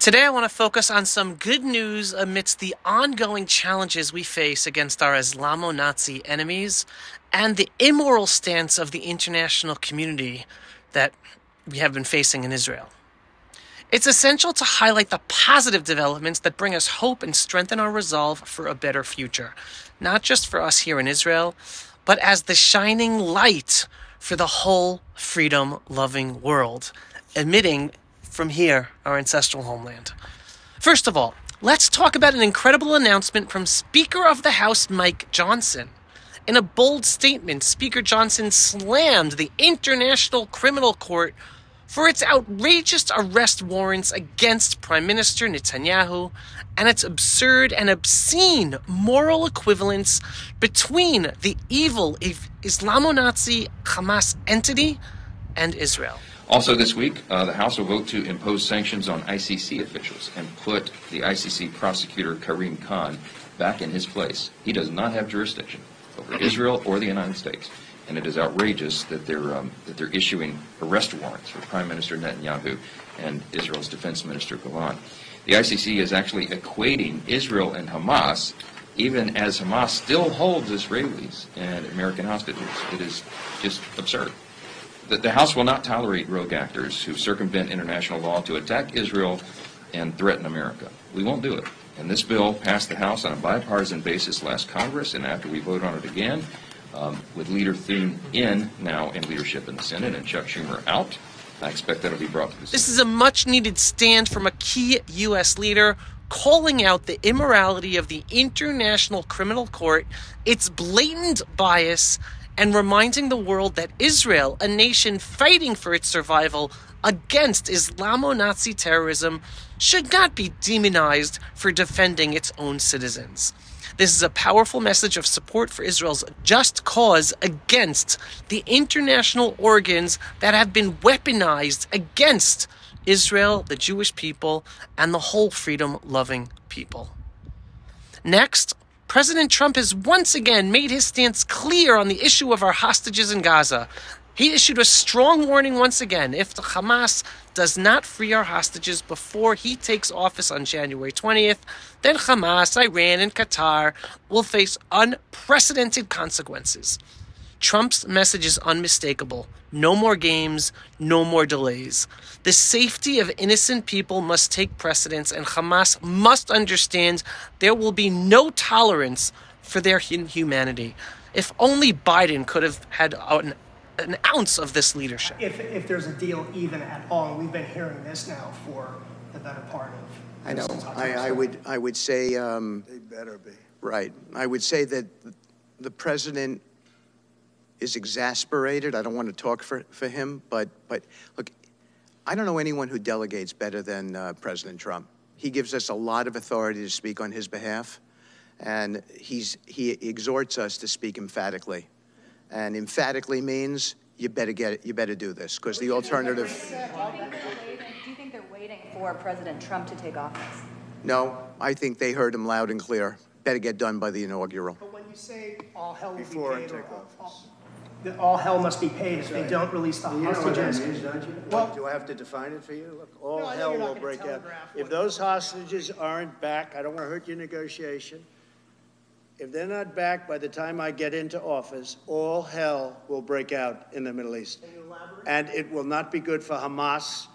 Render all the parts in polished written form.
Today I want to focus on some good news amidst the ongoing challenges we face against our Islamo-Nazi enemies and the immoral stance of the international community that we have been facing in Israel. It's essential to highlight the positive developments that bring us hope and strengthen our resolve for a better future, not just for us here in Israel, but as the shining light for the whole freedom-loving world, emitting from here, our ancestral homeland. First of all, let's talk about an incredible announcement from Speaker of the House Mike Johnson. In a bold statement, Speaker Johnson slammed the International Criminal Court for its outrageous arrest warrants against Prime Minister Netanyahu and its absurd and obscene moral equivalence between the evil Islamo-Nazi Hamas entity and Israel. Also this week, the House will vote to impose sanctions on ICC officials and put the ICC prosecutor Karim Khan back in his place. He does not have jurisdiction over Israel or the United States, and it is outrageous that they're issuing arrest warrants for Prime Minister Netanyahu and Israel's Defense Minister Gallant. The ICC is actually equating Israel and Hamas, even as Hamas still holds Israelis and American hostages. It is just absurd. The House will not tolerate rogue actors who circumvent international law to attack Israel and threaten America. We won't do it. And this bill passed the House on a bipartisan basis last Congress, and after we vote on it again, with Leader Thune now in leadership in the Senate and Chuck Schumer out, I expect that will be brought to the Senate. This is a much-needed stand from a key U.S. leader calling out the immorality of the International Criminal Court, its blatant bias, and reminding the world that Israel, a nation fighting for its survival against Islamo-Nazi terrorism, should not be demonized for defending its own citizens. This is a powerful message of support for Israel's just cause against the international organs that have been weaponized against Israel, the Jewish people, and the whole freedom-loving people. Next, President Trump has once again made his stance clear on the issue of our hostages in Gaza. He issued a strong warning once again: if the Hamas does not free our hostages before he takes office on January 20th, then Hamas, Iran, and Qatar will face unprecedented consequences. Trump's message is unmistakable. No more games, no more delays. The safety of innocent people must take precedence, and Hamas must understand there will be no tolerance for their inhumanity. If only Biden could have had an ounce of this leadership. If there's a deal even at all, we've been hearing this now for the better part of. I know. I would say. They better be. Right. I would say that the president is exasperated. I don't want to talk for him, but look, I don't know anyone who delegates better than President Trump. He gives us a lot of authority to speak on his behalf, and he exhorts us to speak emphatically. And emphatically means you better do this, because the alternative. Do you think they're waiting for President Trump to take office? No, I think they heard him loud and clear. Better get done by the inaugural. But when you say all hell will Before be paid, I take office. All hell must be paid if they don't release the You know what that hostages. means, don't you? Well, Do I have to define it for you? Look, all No, I know hell you're not will gonna break out. telegraph If what- those hostages aren't back, I don't want to hurt your negotiation. If they're not back by the time I get into office, all hell will break out in the Middle East. Can you elaborate? And it will not be good for Hamas,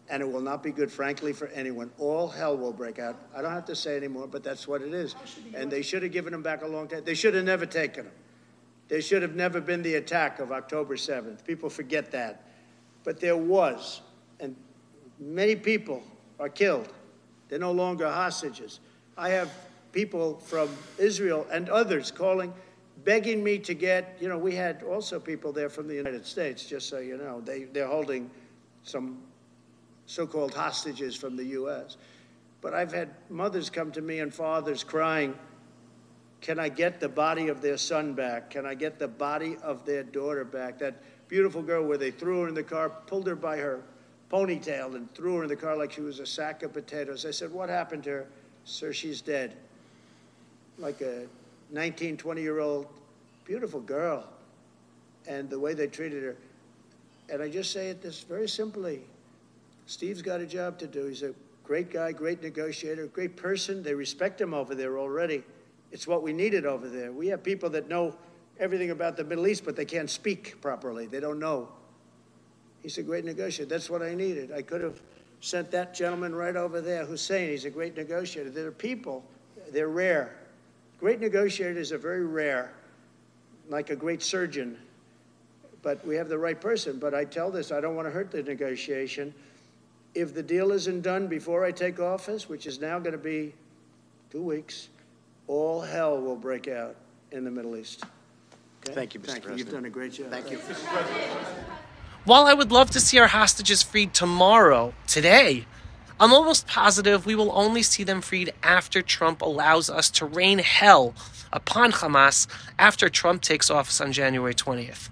and it will not be good, frankly, for anyone. All hell will break out. I don't have to say anymore, but that's what it is. And they should have given them back a long time. They should have never taken them. There should have never been the attack of October 7th. People forget that. But there was, and many people are killed. They're no longer hostages. I have people from Israel and others calling, begging me to get, we had also people there from the United States, just so you know. They're holding some so-called hostages from the U.S. But I've had mothers come to me and fathers crying, can I get the body of their son back? Can I get the body of their daughter back? That beautiful girl where they threw her in the car, pulled her by her ponytail and threw her in the car like she was a sack of potatoes. I said, what happened to her? Sir, she's dead. Like a 19, 20-year-old beautiful girl. And the way they treated her. And I just say it this very simply. Steve's got a job to do. He's a Great guy, great negotiator, great person. They respect him over there already. It's what we needed over there. We have people that know everything about the Middle East, but they can't speak properly. They don't know. He's a great negotiator. That's what I needed. I could have sent that gentleman right over there, Hussein. He's a great negotiator. There are people, they're rare. Great negotiators are very rare, like a great surgeon. But we have the right person. But I tell this, I don't want to hurt the negotiation. If the deal isn't done before I take office, which is now going to be 2 weeks, all hell will break out in the Middle East. Okay? Thank you, Mr. President. You've done a great job. Thank you. While I would love to see our hostages freed tomorrow, today, I'm almost positive we will only see them freed after Trump allows us to rain hell upon Hamas after Trump takes office on January 20th.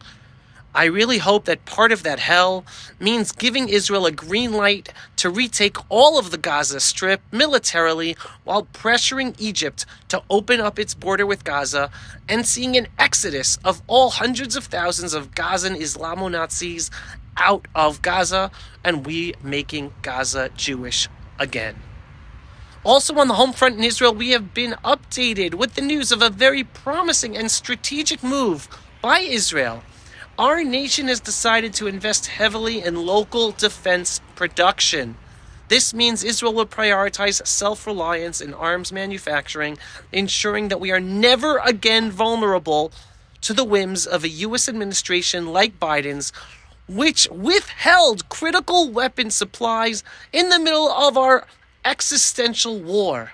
I really hope that part of that hell means giving Israel a green light to retake all of the Gaza Strip militarily while pressuring Egypt to open up its border with Gaza and seeing an exodus of all hundreds of thousands of Gazan Islamo-Nazis out of Gaza and we making Gaza Jewish again. Also on the home front in Israel, we have been updated with the news of a very promising and strategic move by Israel. Our nation has decided to invest heavily in local defense production. This means Israel will prioritize self-reliance in arms manufacturing, ensuring that we are never again vulnerable to the whims of a U.S. administration like Biden's, which withheld critical weapon supplies in the middle of our existential war.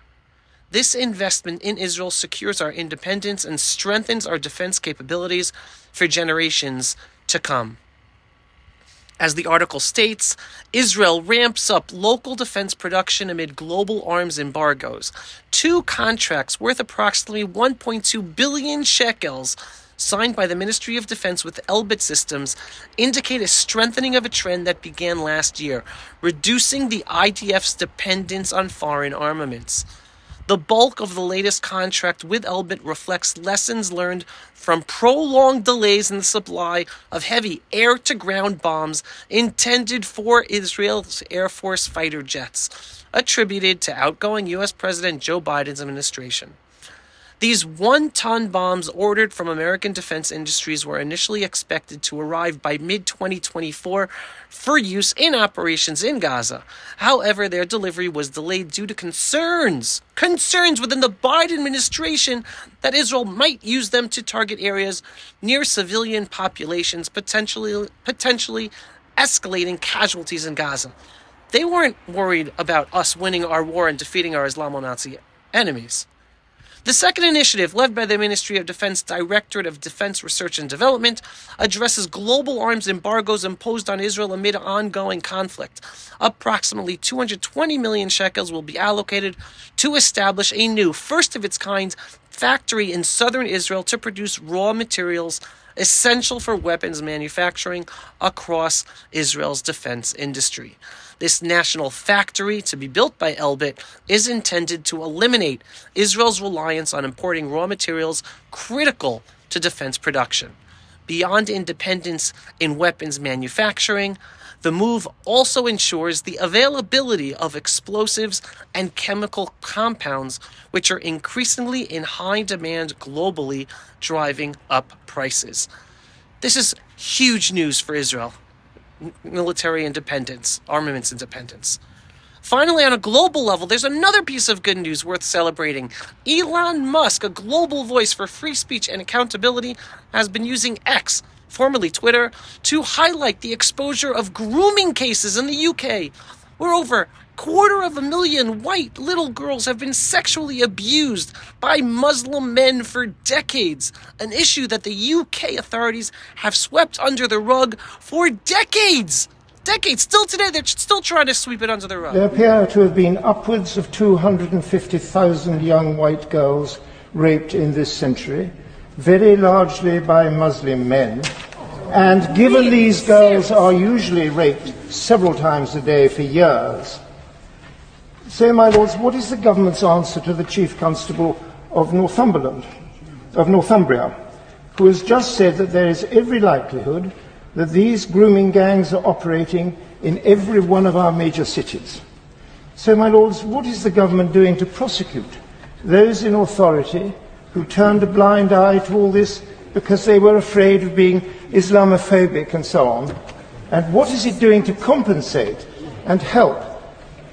This investment in Israel secures our independence and strengthens our defense capabilities for generations to come. As the article states, Israel ramps up local defense production amid global arms embargoes. 2 contracts worth approximately 1.2 billion shekels signed by the Ministry of Defense with Elbit Systems indicate a strengthening of a trend that began last year, reducing the IDF's dependence on foreign armaments. The bulk of the latest contract with Elbit reflects lessons learned from prolonged delays in the supply of heavy air-to-ground bombs intended for Israel's Air Force fighter jets, attributed to outgoing U.S. President Joe Biden's administration. These 1-ton bombs ordered from American defense industries were initially expected to arrive by mid-2024 for use in operations in Gaza. However, their delivery was delayed due to concerns within the Biden administration that Israel might use them to target areas near civilian populations, potentially escalating casualties in Gaza. They weren't worried about us winning our war and defeating our Islamo-Nazi enemies. The second initiative, led by the Ministry of Defense Directorate of Defense Research and Development, addresses global arms embargoes imposed on Israel amid ongoing conflict. Approximately 220 million shekels will be allocated to establish a new, first-of-its-kind factory in southern Israel to produce raw materials essential for weapons manufacturing across Israel's defense industry. This national factory, to be built by Elbit, is intended to eliminate Israel's reliance on importing raw materials critical to defense production. Beyond independence in weapons manufacturing, the move also ensures the availability of explosives and chemical compounds, which are increasingly in high demand globally, driving up prices. This is huge news for Israel. Military independence, armaments independence. Finally, on a global level, there's another piece of good news worth celebrating. Elon Musk, a global voice for free speech and accountability, has been using X, formerly Twitter, to highlight the exposure of grooming cases in the UK, where over 250,000 white little girls have been sexually abused by Muslim men for decades, an issue that the UK authorities have swept under the rug for decades. Still today, they're still trying to sweep it under the rug. There appear to have been upwards of 250,000 young white girls raped in this century, very largely by Muslim men. And given these girls are usually raped several times a day for years, so, my lords, what is the government's answer to the Chief Constable of Northumbria, who has just said that there is every likelihood that these grooming gangs are operating in every one of our major cities? So, my lords, what is the government doing to prosecute those in authority who turned a blind eye to all this because they were afraid of being Islamophobic and so on? And what is it doing to compensate and help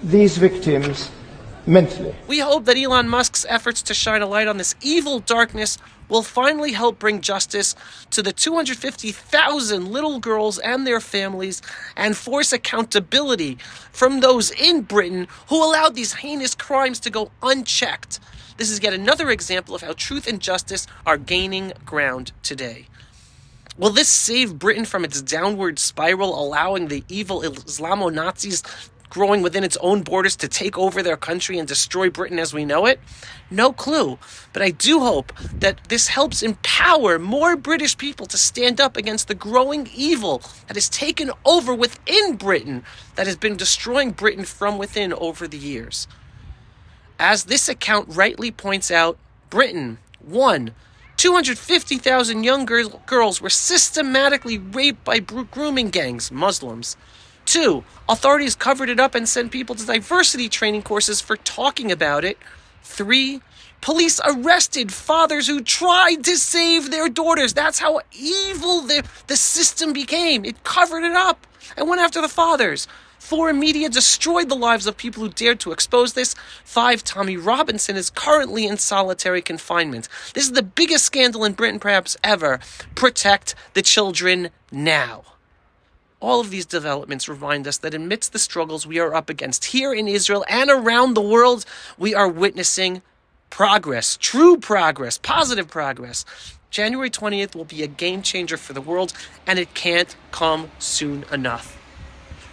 these victims mentally? We hope that Elon Musk's efforts to shine a light on this evil darkness will finally help bring justice to the 250,000 little girls and their families and force accountability from those in Britain who allowed these heinous crimes to go unchecked. This is yet another example of how truth and justice are gaining ground today. Will this save Britain from its downward spiral, allowing the evil Islamo-Nazis growing within its own borders to take over their country and destroy Britain as we know it? No clue. But I do hope that this helps empower more British people to stand up against the growing evil that has taken over within Britain, that has been destroying Britain from within over the years. As this account rightly points out, Britain, 1, 250,000 young girls were systematically raped by grooming gangs, Muslims. 2, authorities covered it up and sent people to diversity training courses for talking about it. 3, police arrested fathers who tried to save their daughters. That's how evil the system became. It covered it up and went after the fathers. 4, media destroyed the lives of people who dared to expose this. 5, Tommy Robinson is currently in solitary confinement. This is the biggest scandal in Britain perhaps ever. Protect the children now. All of these developments remind us that amidst the struggles we are up against here in Israel and around the world, we are witnessing progress, true progress, positive progress. January 20th will be a game changer for the world, and it can't come soon enough.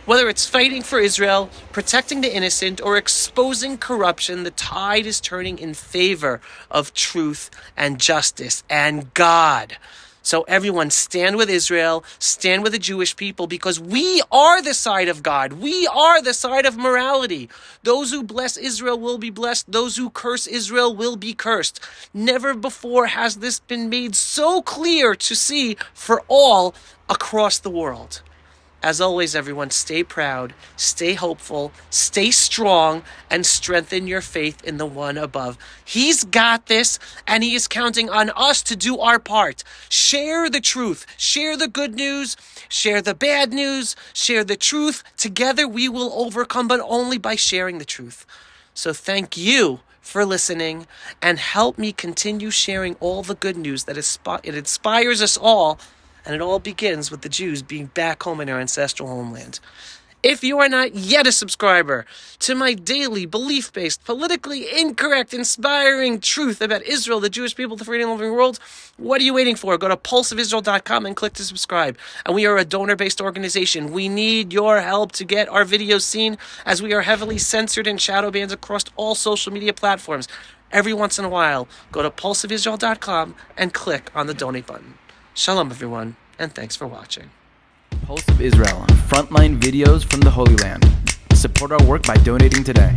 Whether it's fighting for Israel, protecting the innocent, or exposing corruption, the tide is turning in favor of truth and justice and God. So everyone, stand with Israel, stand with the Jewish people, because we are the side of God. We are the side of morality. Those who bless Israel will be blessed. Those who curse Israel will be cursed. Never before has this been made so clear to see for all across the world. As always, everyone, stay proud, stay hopeful, stay strong, and strengthen your faith in the one above. He's got this, and he is counting on us to do our part. Share the truth, share the good news, share the bad news, share the truth. Together we will overcome, but only by sharing the truth. So thank you for listening, and help me continue sharing all the good news that it inspires us all. And it all begins with the Jews being back home in their ancestral homeland. If you are not yet a subscriber to my daily belief-based, politically incorrect, inspiring truth about Israel, the Jewish people, the freedom of the world, what are you waiting for? Go to pulseofisrael.com and click to subscribe. And we are a donor-based organization. We need your help to get our videos seen, as we are heavily censored and shadow banned across all social media platforms. Every once in a while, go to pulseofisrael.com and click on the donate button. Shalom, everyone, and thanks for watching. Pulse of Israel, frontline videos from the Holy Land. Support our work by donating today.